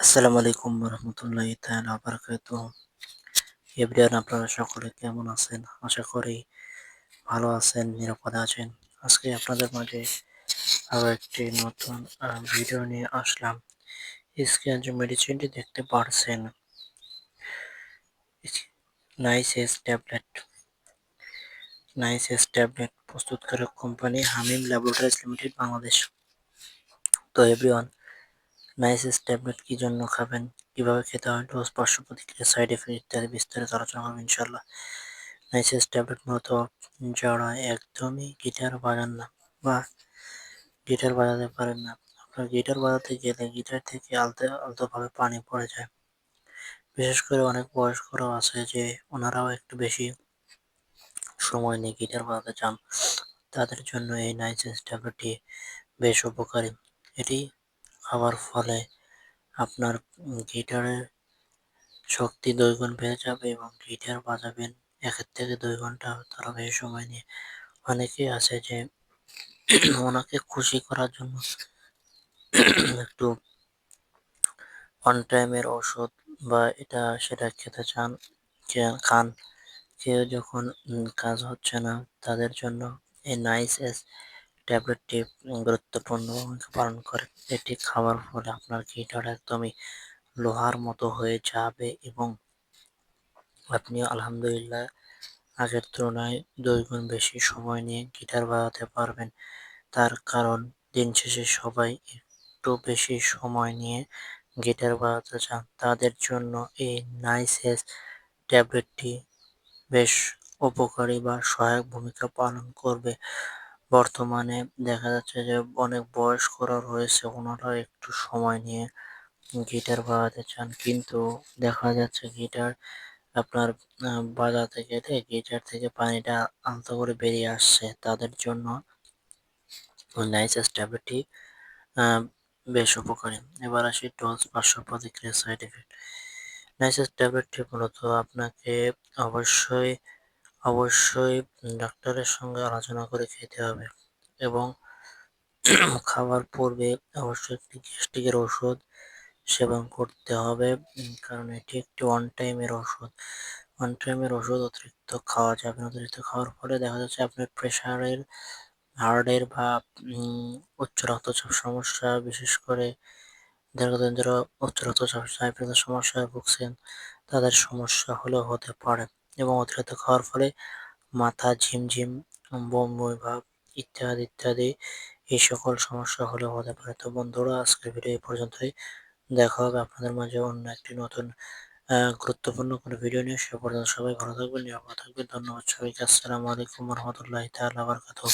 আসসালামু আলাইকুম রহমতুল্লাহি তাআলা বারাকাতুহু। এভরিওয়ান, আপনারা সকলে কেমন আছেন? আশা করি ভালো আছেন, নিরাপদে আছেন। আজকে আপনাদের মাঝে আরো একটি নতুন ভিডিও নিয়ে আসলাম। স্ক্রিনে যে মেডিসিনটি দেখতে পারছেন, নাইসেস ট্যাবলেট। নাইসেস ট্যাবলেট প্রস্তুতকারক কোম্পানি হামিম ল্যাবরেটরিজ লিমিটেড, বাংলাদেশ। তো এভরিওয়ান, নাইসেস ট্যাবলেট কি জন্য খাবেন, কিভাবে খেতে হয়, ডোজ, পার্শ্ব প্রতিক্রিয়া, সাইড এফেক্ট ইত্যাদি বিস্তারিত আলোচনা করবো ইনশাল্লাহ। নাইসেস ট্যাবলেট মূলত যারা একদমই গিটার বাজান না বা গিটার বাজাতে পারেন না, আপনার গিটার বাজাতে গেলে গিটার থেকে আলতো আলতোভাবে পানি পড়ে যায়। বিশেষ করে অনেক বয়স্করাও আছে যে ওনারাও একটু বেশি সময় নিয়ে গিটার বাজাতে চান, তাদের জন্য এই নাইসেস ট্যাবলেটটি বেশ উপকারী। এটি খাওয়ার ফলে আপনার গিটারের শক্তি 2 গুণ বেড়ে যাবে এবং গিটার বাজাবেন 1 থেকে 2 ঘন্টা তারা বেশি সময় নিয়ে। অনেকেই আছে যে ওনাকে খুশি করার জন্য একটু অন টাইমের ওষুধ বা এটা সেটা খেতে চান, খান। কেউ যখন কাজ হচ্ছে না, তাদের জন্য এই নাইসেস ট্যাবলেটটি গুরুত্বপূর্ণ ভূমিকা পালন করে। এটি খাওয়ার ফলে আপনার গিটার একদমই লোহার মতো হয়ে যাবে এবং আপনি আলহামদুলিল্লাহ আগের তুলনায় 2 গুণ বেশি সময় নিয়ে গিটার বাজাতে পারবেন। তার কারণ দিন শেষে সবাই একটু বেশি সময় নিয়ে গিটার বাজাতে চান। তাদের জন্য এই নাইসেস ট্যাবলেটটি বেশ উপকারী বা সহায়ক ভূমিকা পালন করবে। বর্তমানে দেখা যাচ্ছে যে অনেক বয়স্করা রয়েছে, ওনারা একটু সময় নিয়ে গিটার বাজাতে চান, কিন্তু দেখা যাচ্ছে গিটার আপনার বাজাতে গেলে গিটার থেকে পানিটা আলতো করে বেরিয়ে আসছে। তাদের জন্য নাইসেস ট্যাবলেটটি বেশ উপকারী। এবার আসি ডোজ, পার্শ্ব প্রতিক্রিয়া, সাইড এফেক্ট। নাইসেস ট্যাবলেটটি মূলত আপনাকে অবশ্যই অবশ্যই ডাক্তারের সঙ্গে আলোচনা করে খেতে হবে এবং খাওয়ার পূর্বে অবশ্যই একটি গ্যাস্ট্রিকের ওষুধ সেবন করতে হবে। কারণ এটি একটি ওয়ান টাইমের ওষুধ। ওয়ান টাইমের ওষুধ অতিরিক্ত খাওয়া যাবে না। অতিরিক্ত খাওয়ার ফলে দেখা যাচ্ছে আপনার প্রেশারের, হার্টের বা উচ্চ রক্তচাপ সমস্যা, বিশেষ করে দীর্ঘদিন ধরে উচ্চ রক্তচাপ, হাই প্রেশার সমস্যায় ভুগছেন, তাদের সমস্যা হলেও হতে পারে এবং অতিরিক্ত খাওয়ার ফলে মাথা ঝিমঝিম, বমি ভাব ইত্যাদি ইত্যাদি এই সকল সমস্যা হলেও হতে পারে। তো বন্ধুরা, আজকের ভিডিও এই পর্যন্তই। দেখা হবে আপনাদের মাঝে অন্য একটি নতুন গুরুত্বপূর্ণ কোনো ভিডিও নিয়ে। সে পর্যন্ত সবাই ভালো থাকবেন, নিরাপদ থাকবেন। ধন্যবাদ সবাইকে। আসসালামু আলাইকুম রহমতুল্লাহি তাআলা বারাকাতুহু।